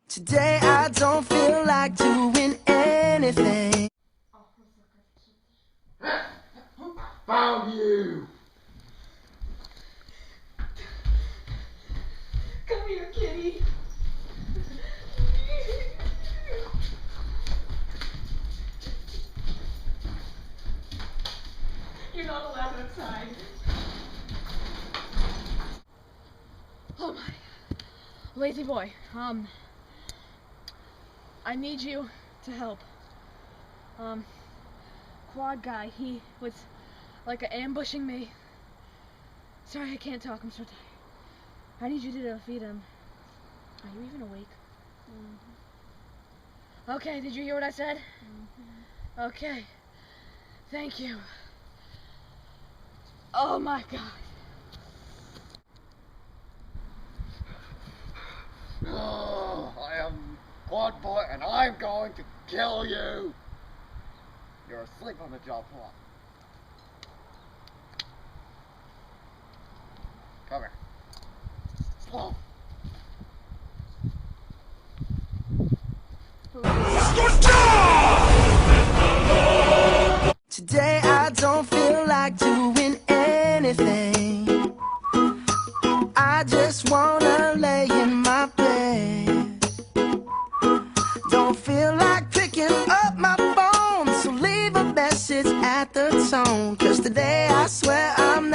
Today I don't feel like doing anything. Found you! Come here, kitty. You're not allowed outside. Oh my. Lazy boy, I need you to help. Quad guy, he was like ambushing me. Sorry, I can't talk, I'm so tired. I need you to defeat him. Are you even awake? Mm-hmm. Okay, did you hear what I said? Mm-hmm. Okay. Thank you. Oh my god. Oh, I am Quad Boy and I'm going to kill you! You're asleep on the job floor. Come here. Oh. Today I don't feel like doing anything. I just wanna lay in my bed. Don't feel like picking up my phone, so leave a message at the tone. 'Cause today I swear I'm